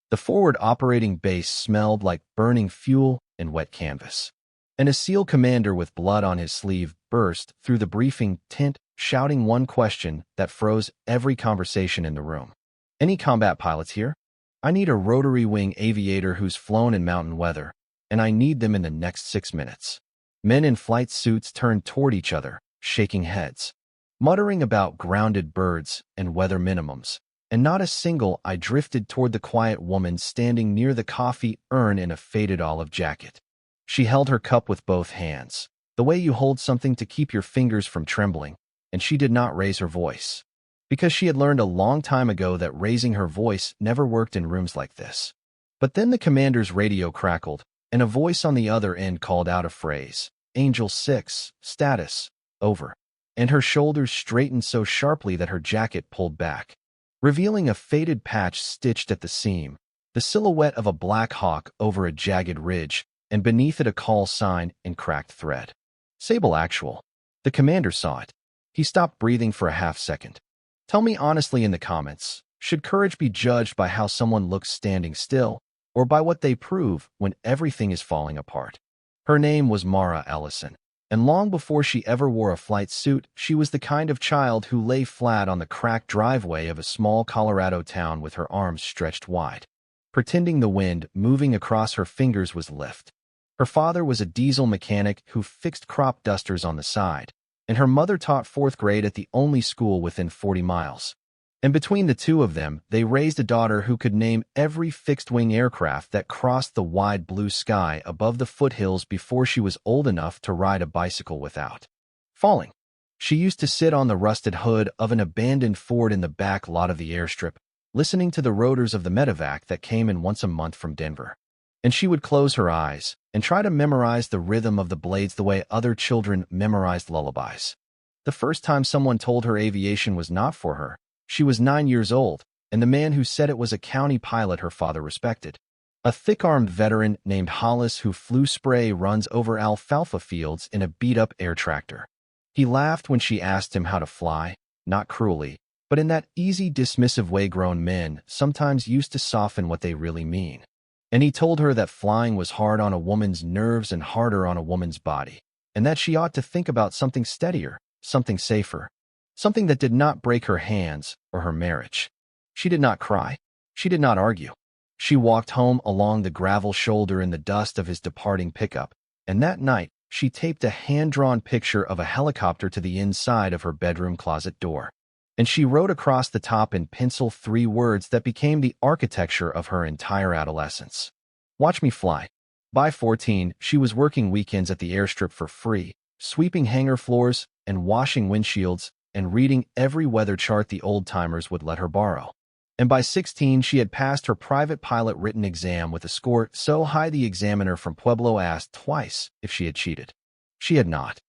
The forward operating base smelled like burning fuel and wet canvas. And a SEAL commander with blood on his sleeve burst through the briefing tent, shouting one question that froze every conversation in the room. "Any combat pilots here? I need a rotary wing aviator who's flown in mountain weather, and I need them in the next 6 minutes." Men in flight suits turned toward each other, shaking heads, muttering about grounded birds and weather minimums. And not a single eye drifted toward the quiet woman standing near the coffee urn in a faded olive jacket. She held her cup with both hands, the way you hold something to keep your fingers from trembling, and she did not raise her voice, because she had learned a long time ago that raising her voice never worked in rooms like this. But then the commander's radio crackled, and a voice on the other end called out a phrase, "Angel 6, status, over." And her shoulders straightened so sharply that her jacket pulled back, revealing a faded patch stitched at the seam, the silhouette of a black hawk over a jagged ridge, and beneath it a call sign in cracked thread. "Sable Actual." The commander saw it. He stopped breathing for a half-second. "Tell me honestly in the comments, should courage be judged by how someone looks standing still, or by what they prove when everything is falling apart?" Her name was Mara Ellison, and long before she ever wore a flight suit, she was the kind of child who lay flat on the cracked driveway of a small Colorado town with her arms stretched wide, pretending the wind moving across her fingers was lift. Her father was a diesel mechanic who fixed crop dusters on the side, and her mother taught 4th grade at the only school within 40 miles. And between the two of them, they raised a daughter who could name every fixed-wing aircraft that crossed the wide blue sky above the foothills before she was old enough to ride a bicycle without falling. She used to sit on the rusted hood of an abandoned Ford in the back lot of the airstrip, listening to the rotors of the medevac that came in once a month from Denver. And she would close her eyes and try to memorize the rhythm of the blades the way other children memorized lullabies. The first time someone told her aviation was not for her, she was 9 years old, and the man who said it was a county pilot her father respected. A thick-armed veteran named Hollis who flew spray runs over alfalfa fields in a beat-up air tractor. He laughed when she asked him how to fly, not cruelly, but in that easy, dismissive way grown men sometimes used to soften what they really mean. And he told her that flying was hard on a woman's nerves and harder on a woman's body, and that she ought to think about something steadier, something safer, something that did not break her hands or her marriage. She did not cry. She did not argue. She walked home along the gravel shoulder in the dust of his departing pickup, and that night she taped a hand-drawn picture of a helicopter to the inside of her bedroom closet door. And she wrote across the top in pencil 3 words that became the architecture of her entire adolescence. "Watch me fly." By 14, she was working weekends at the airstrip for free, sweeping hangar floors and washing windshields and reading every weather chart the old-timers would let her borrow. And by 16, she had passed her private pilot written exam with a score so high the examiner from Pueblo asked twice if she had cheated. She had not.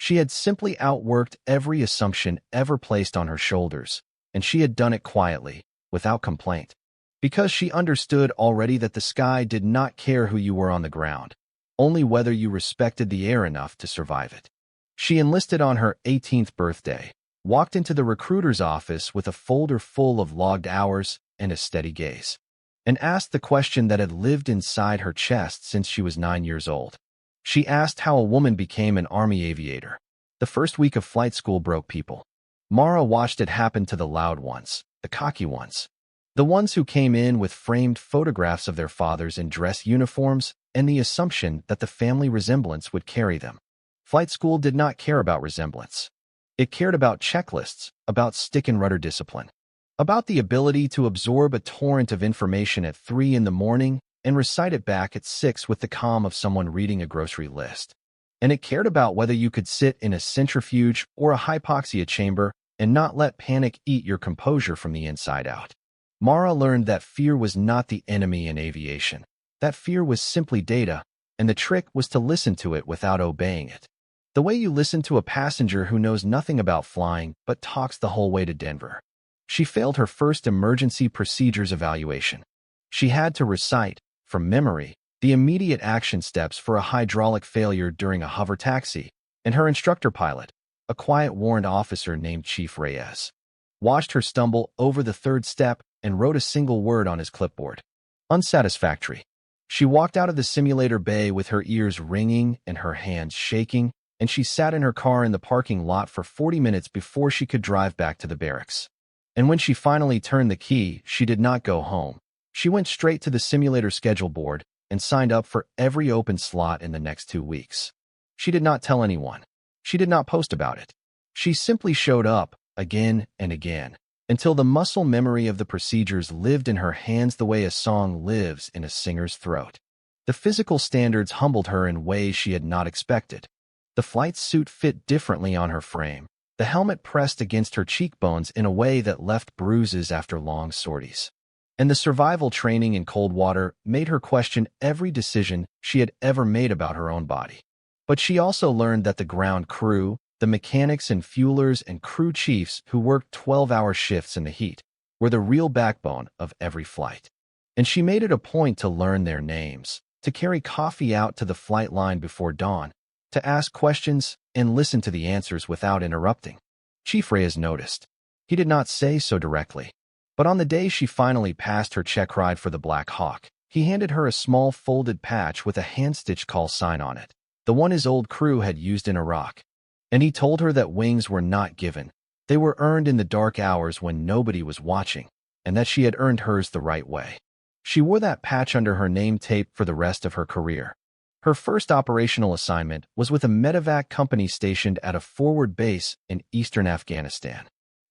She had simply outworked every assumption ever placed on her shoulders, and she had done it quietly, without complaint, because she understood already that the sky did not care who you were on the ground, only whether you respected the air enough to survive it. She enlisted on her 18th birthday, walked into the recruiter's office with a folder full of logged hours and a steady gaze, and asked the question that had lived inside her chest since she was 9 years old. She asked how a woman became an Army aviator. The first week of flight school broke people. Mara watched it happen to the loud ones, the cocky ones, the ones who came in with framed photographs of their fathers in dress uniforms and the assumption that the family resemblance would carry them. Flight school did not care about resemblance. It cared about checklists, about stick and rudder discipline, about the ability to absorb a torrent of information at 3 in the morning and recite it back at 6 with the calm of someone reading a grocery list. And it cared about whether you could sit in a centrifuge or a hypoxia chamber and not let panic eat your composure from the inside out. Mara learned that fear was not the enemy in aviation. That fear was simply data, and the trick was to listen to it without obeying it. The way you listen to a passenger who knows nothing about flying but talks the whole way to Denver. She failed her first emergency procedures evaluation. She had to recite, from memory, the immediate action steps for a hydraulic failure during a hover taxi, and her instructor pilot, a quiet warrant officer named Chief Reyes, watched her stumble over the 3rd step and wrote a single word on his clipboard. Unsatisfactory. She walked out of the simulator bay with her ears ringing and her hands shaking, and she sat in her car in the parking lot for 40 minutes before she could drive back to the barracks. And when she finally turned the key, she did not go home. She went straight to the simulator schedule board and signed up for every open slot in the next 2 weeks. She did not tell anyone. She did not post about it. She simply showed up again and again until the muscle memory of the procedures lived in her hands the way a song lives in a singer's throat. The physical standards humbled her in ways she had not expected. The flight suit fit differently on her frame. The helmet pressed against her cheekbones in a way that left bruises after long sorties. And the survival training in cold water made her question every decision she had ever made about her own body. But she also learned that the ground crew, the mechanics and fuelers and crew chiefs who worked 12-hour shifts in the heat, were the real backbone of every flight. And she made it a point to learn their names, to carry coffee out to the flight line before dawn, to ask questions and listen to the answers without interrupting. Chief Reyes noticed. He did not say so directly. But on the day she finally passed her check ride for the Black Hawk, he handed her a small folded patch with a hand-stitched call sign on it, the one his old crew had used in Iraq. And he told her that wings were not given. They were earned in the dark hours when nobody was watching, and that she had earned hers the right way. She wore that patch under her name tape for the rest of her career. Her first operational assignment was with a medevac company stationed at a forward base in eastern Afghanistan.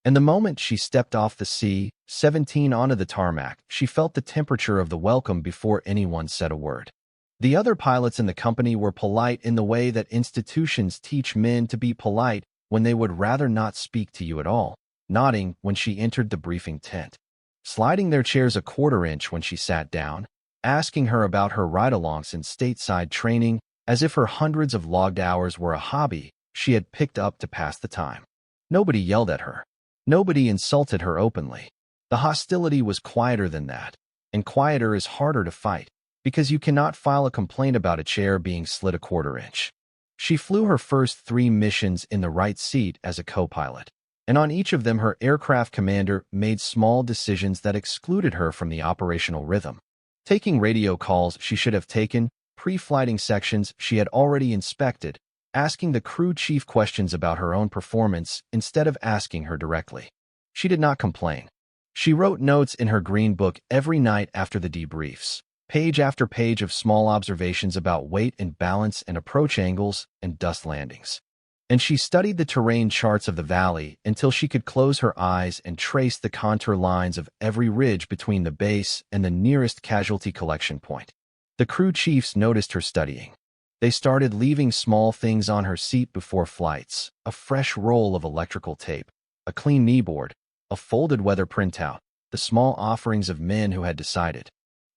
And the moment she stepped off the C-17 onto the tarmac, she felt the temperature of the welcome before anyone said a word. The other pilots in the company were polite in the way that institutions teach men to be polite when they would rather not speak to you at all, nodding when she entered the briefing tent, sliding their chairs a quarter-inch when she sat down, asking her about her ride-alongs in stateside training as if her hundreds of logged hours were a hobby she had picked up to pass the time. Nobody yelled at her. Nobody insulted her openly. The hostility was quieter than that, and quieter is harder to fight, because you cannot file a complaint about a chair being slid a quarter-inch. She flew her first 3 missions in the right seat as a co-pilot, and on each of them her aircraft commander made small decisions that excluded her from the operational rhythm. Taking radio calls she should have taken, pre-flighting sections she had already inspected, asking the crew chief questions about her own performance instead of asking her directly. She did not complain. She wrote notes in her green book every night after the debriefs, page after page of small observations about weight and balance and approach angles and dust landings. And she studied the terrain charts of the valley until she could close her eyes and trace the contour lines of every ridge between the base and the nearest casualty collection point. The crew chiefs noticed her studying. They started leaving small things on her seat before flights: a fresh roll of electrical tape, a clean kneeboard, a folded weather printout, the small offerings of men who had decided,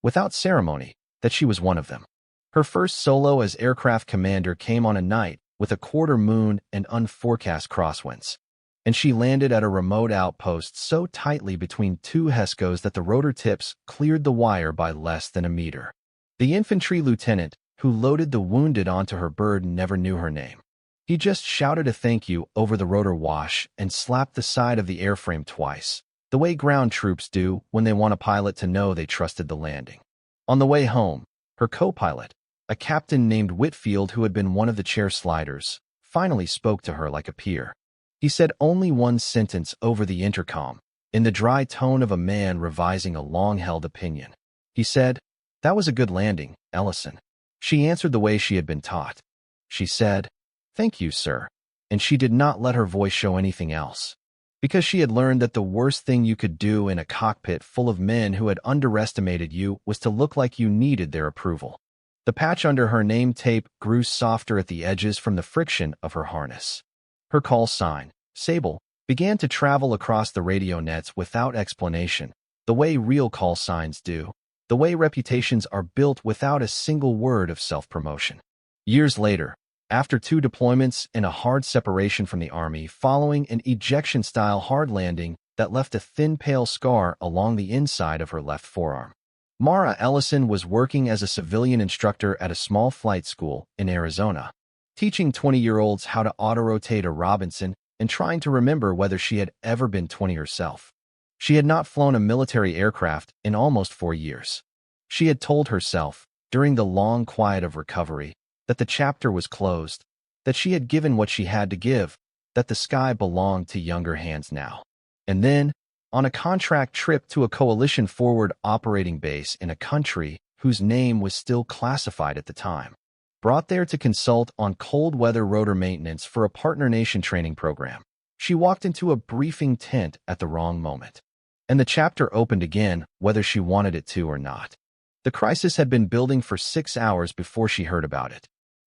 without ceremony, that she was one of them. Her first solo as aircraft commander came on a night with a quarter moon and unforecast crosswinds, and she landed at a remote outpost so tightly between 2 HESCOs that the rotor tips cleared the wire by less than a meter. The infantry lieutenant who loaded the wounded onto her bird never knew her name. He just shouted a thank you over the rotor wash and slapped the side of the airframe twice, the way ground troops do when they want a pilot to know they trusted the landing. On the way home, her co-pilot, a captain named Whitfield who had been one of the chair sliders, finally spoke to her like a peer. He said only one sentence over the intercom, in the dry tone of a man revising a long-held opinion. He said, "That was a good landing, Ellison." She answered the way she had been taught. She said, "Thank you, sir," and she did not let her voice show anything else, because she had learned that the worst thing you could do in a cockpit full of men who had underestimated you was to look like you needed their approval. The patch under her name tape grew softer at the edges from the friction of her harness. Her call sign, Sable, began to travel across the radio nets without explanation, the way real call signs do, the way reputations are built without a single word of self-promotion. Years later, after 2 deployments and a hard separation from the Army following an ejection-style hard landing that left a thin pale scar along the inside of her left forearm, Mara Ellison was working as a civilian instructor at a small flight school in Arizona, teaching 20-year-olds how to auto-rotate a Robinson and trying to remember whether she had ever been 20 herself. She had not flown a military aircraft in almost 4 years. She had told herself, during the long quiet of recovery, that the chapter was closed, that she had given what she had to give, that the sky belonged to younger hands now. And then, on a contract trip to a coalition forward operating base in a country whose name was still classified at the time, brought there to consult on cold weather rotor maintenance for a partner nation training program, she walked into a briefing tent at the wrong moment. And the chapter opened again, whether she wanted it to or not. The crisis had been building for 6 hours before she heard about it.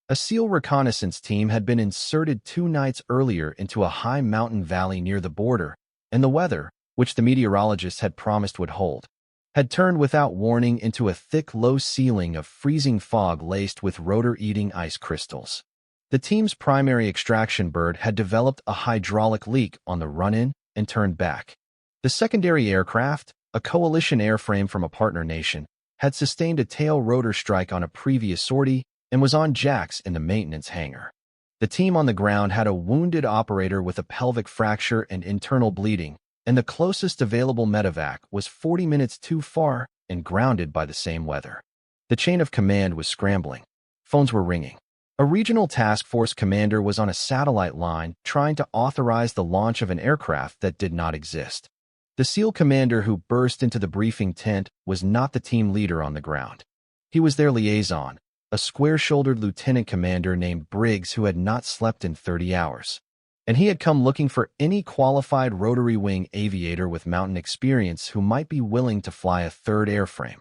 A SEAL reconnaissance team had been inserted 2 nights earlier into a high mountain valley near the border, and the weather, which the meteorologists had promised would hold, had turned without warning into a thick, low ceiling of freezing fog laced with rotor-eating ice crystals. The team's primary extraction bird had developed a hydraulic leak on the run-in and turned back. The secondary aircraft, a coalition airframe from a partner nation, had sustained a tail rotor strike on a previous sortie and was on jacks in the maintenance hangar. The team on the ground had a wounded operator with a pelvic fracture and internal bleeding, and the closest available medevac was 40 minutes too far and grounded by the same weather. The chain of command was scrambling. Phones were ringing. A regional task force commander was on a satellite line trying to authorize the launch of an aircraft that did not exist. The SEAL commander who burst into the briefing tent was not the team leader on the ground. He was their liaison, a square-shouldered lieutenant commander named Briggs who had not slept in 30 hours. And he had come looking for any qualified rotary wing aviator with mountain experience who might be willing to fly a third airframe,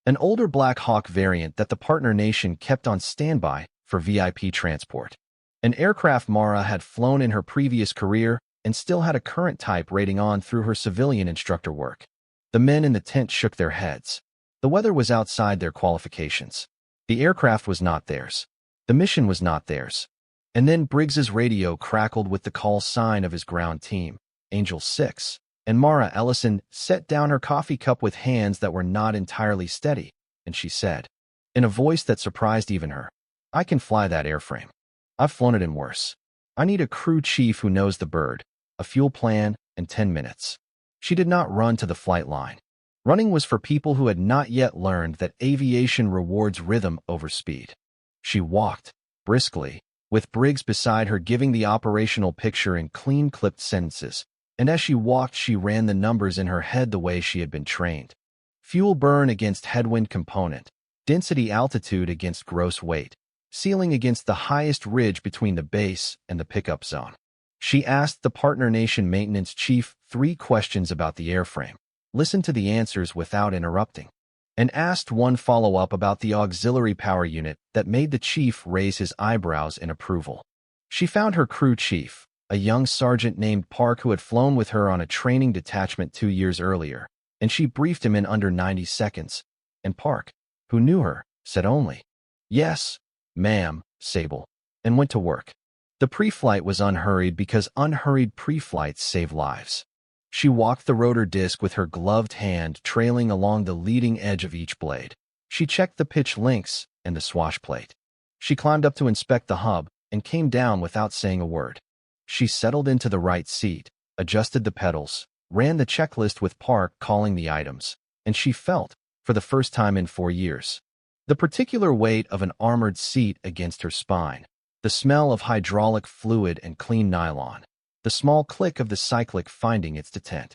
an older Black Hawk variant that the partner nation kept on standby for VIP transport. An aircraft Mara had flown in her previous career and still had a current type rating on through her civilian instructor work. The men in the tent shook their heads. The weather was outside their qualifications. The aircraft was not theirs. The mission was not theirs. And then Briggs's radio crackled with the call sign of his ground team, Angel 6, and Mara Ellison set down her coffee cup with hands that were not entirely steady, and she said, in a voice that surprised even her, "I can fly that airframe. I've flown it in worse. I need a crew chief who knows the bird, a fuel plan, and 10 minutes." She did not run to the flight line. Running was for people who had not yet learned that aviation rewards rhythm over speed. She walked, briskly, with Briggs beside her giving the operational picture in clean-clipped sentences, and as she walked she ran the numbers in her head the way she had been trained. Fuel burn against headwind component, density altitude against gross weight, ceiling against the highest ridge between the base and the pickup zone. She asked the partner nation maintenance chief 3 questions about the airframe, listened to the answers without interrupting, and asked one follow-up about the auxiliary power unit that made the chief raise his eyebrows in approval. She found her crew chief, a young sergeant named Park who had flown with her on a training detachment 2 years earlier, and she briefed him in under 90 seconds, and Park, who knew her, said only, "Yes, ma'am, Sable," and went to work. The pre-flight was unhurried because unhurried pre-flights save lives. She walked the rotor disc with her gloved hand trailing along the leading edge of each blade. She checked the pitch links and the swash plate. She climbed up to inspect the hub and came down without saying a word. She settled into the right seat, adjusted the pedals, ran the checklist with Park calling the items, and she felt, for the first time in 4 years, the particular weight of an armored seat against her spine, the smell of hydraulic fluid and clean nylon, the small click of the cyclic finding its detent.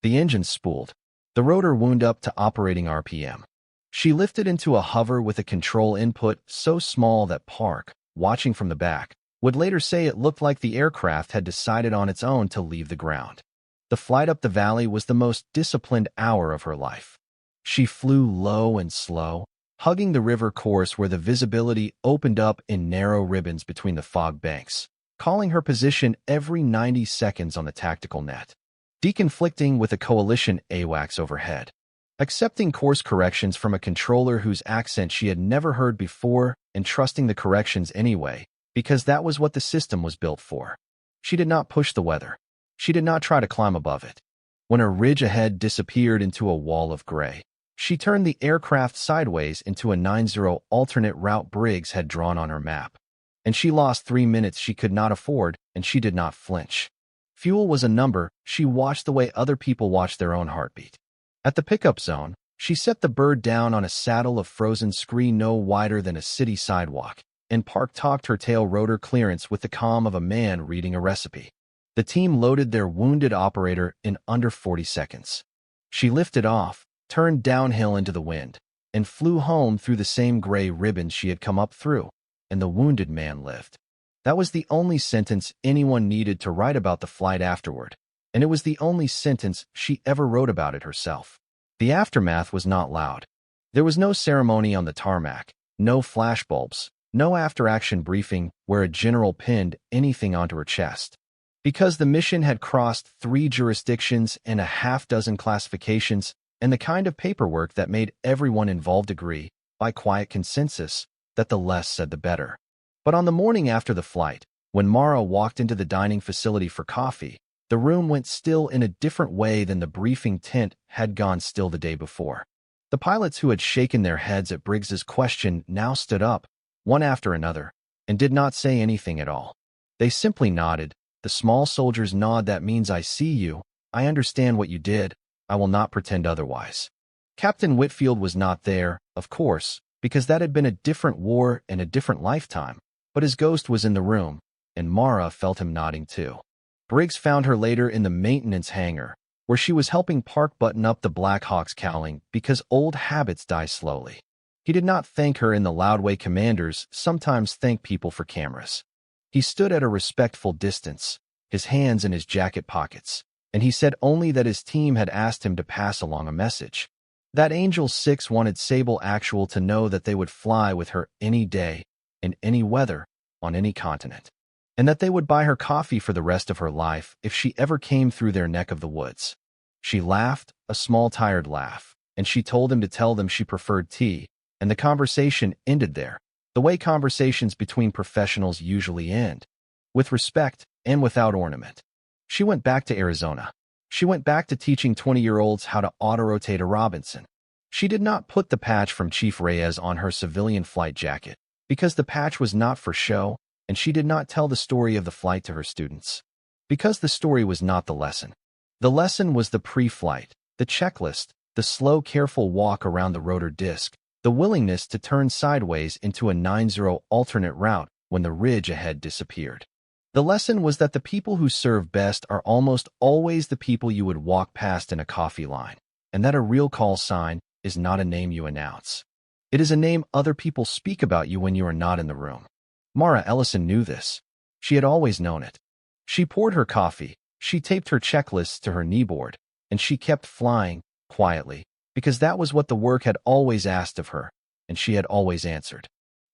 The engine spooled. The rotor wound up to operating RPM. She lifted into a hover with a control input so small that Park, watching from the back, would later say it looked like the aircraft had decided on its own to leave the ground. The flight up the valley was the most disciplined hour of her life. She flew low and slow, hugging the river course where the visibility opened up in narrow ribbons between the fog banks, calling her position every 90 seconds on the tactical net, deconflicting with a coalition AWACS overhead, accepting course corrections from a controller whose accent she had never heard before and trusting the corrections anyway, because that was what the system was built for. She did not push the weather. She did not try to climb above it. When a ridge ahead disappeared into a wall of gray, she turned the aircraft sideways into a 90 alternate route Briggs had drawn on her map. And she lost 3 minutes she could not afford, and she did not flinch. Fuel was a number. She watched the way other people watched their own heartbeat. At the pickup zone, She set the bird down on a saddle of frozen scree no wider than a city sidewalk, and Park talked her tail rotor clearance with the calm of a man reading a recipe. The team loaded their wounded operator in under 40 seconds. She lifted off, turned downhill into the wind, and flew home through the same gray ribbons she had come up through, and the wounded man lived. That was the only sentence anyone needed to write about the flight afterward, and it was the only sentence she ever wrote about it herself. The aftermath was not loud. There was no ceremony on the tarmac, no flashbulbs, no after-action briefing where a general pinned anything onto her chest. Because the mission had crossed 3 jurisdictions and a half-dozen classifications, and the kind of paperwork that made everyone involved agree, by quiet consensus, that the less said the better. But on the morning after the flight, when Mara walked into the dining facility for coffee, the room went still in a different way than the briefing tent had gone still the day before. The pilots who had shaken their heads at Briggs's question now stood up, one after another, and did not say anything at all. They simply nodded, the small soldier's nod that means I see you, I understand what you did, I will not pretend otherwise. Captain Whitfield was not there, of course, because that had been a different war and a different lifetime, but his ghost was in the room, and Mara felt him nodding too. Briggs found her later in the maintenance hangar, where she was helping Park button up the Black Hawk's cowling because old habits die slowly. He did not thank her in the loud way commanders sometimes thank people for cameras. He stood at a respectful distance, his hands in his jacket pockets, and he said only that his team had asked him to pass along a message. That Angel 6 wanted Sable Actual to know that they would fly with her any day, in any weather, on any continent, and that they would buy her coffee for the rest of her life if she ever came through their neck of the woods. She laughed, a small tired laugh, and she told him to tell them she preferred tea, and the conversation ended there, the way conversations between professionals usually end, with respect and without ornament. She went back to Arizona. She went back to teaching 20-year-olds how to auto-rotate a Robinson. She did not put the patch from Chief Reyes on her civilian flight jacket, because the patch was not for show, and she did not tell the story of the flight to her students, because the story was not the lesson. The lesson was the pre-flight, the checklist, the slow, careful walk around the rotor disc, the willingness to turn sideways into a 90 alternate route when the ridge ahead disappeared. The lesson was that the people who serve best are almost always the people you would walk past in a coffee line, and that a real call sign is not a name you announce. It is a name other people speak about you when you are not in the room. Mara Ellison knew this. She had always known it. She poured her coffee, she taped her checklists to her kneeboard, and she kept flying, quietly, because that was what the work had always asked of her, and she had always answered.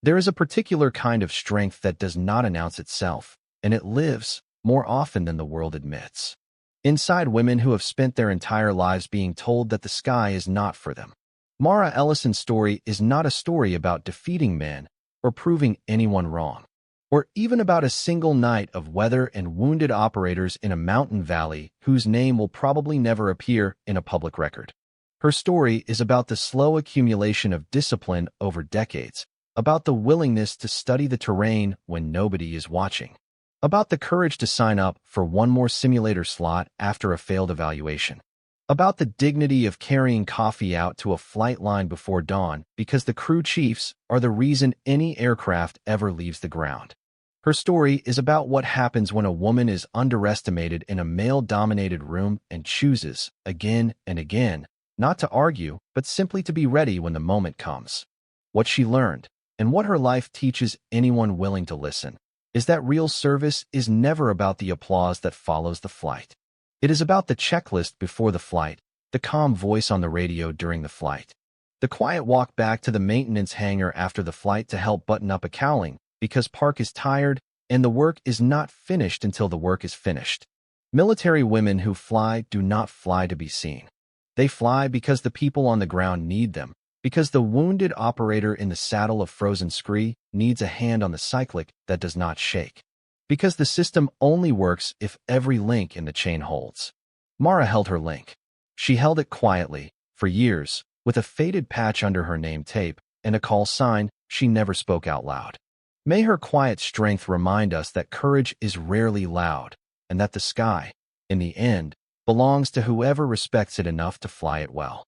There is a particular kind of strength that does not announce itself, and it lives, more often than the world admits, inside women who have spent their entire lives being told that the sky is not for them. Mara Ellison's story is not a story about defeating men or proving anyone wrong, or even about a single night of weather and wounded operators in a mountain valley whose name will probably never appear in a public record. Her story is about the slow accumulation of discipline over decades, about the willingness to study the terrain when nobody is watching, about the courage to sign up for one more simulator slot after a failed evaluation, about the dignity of carrying coffee out to a flight line before dawn because the crew chiefs are the reason any aircraft ever leaves the ground. Her story is about what happens when a woman is underestimated in a male-dominated room and chooses, again and again, not to argue, but simply to be ready when the moment comes. What she learned, and what her life teaches anyone willing to listen, is that real service is never about the applause that follows the flight. It is about the checklist before the flight, the calm voice on the radio during the flight, the quiet walk back to the maintenance hangar after the flight to help button up a cowling because Park is tired and the work is not finished until the work is finished. Military women who fly do not fly to be seen. They fly because the people on the ground need them, because the wounded operator in the saddle of frozen scree needs a hand on the cyclic that does not shake, because the system only works if every link in the chain holds. Mara held her link. She held it quietly, for years, with a faded patch under her name tape and a call sign she never spoke out loud. May her quiet strength remind us that courage is rarely loud, and that the sky, in the end, belongs to whoever respects it enough to fly it well.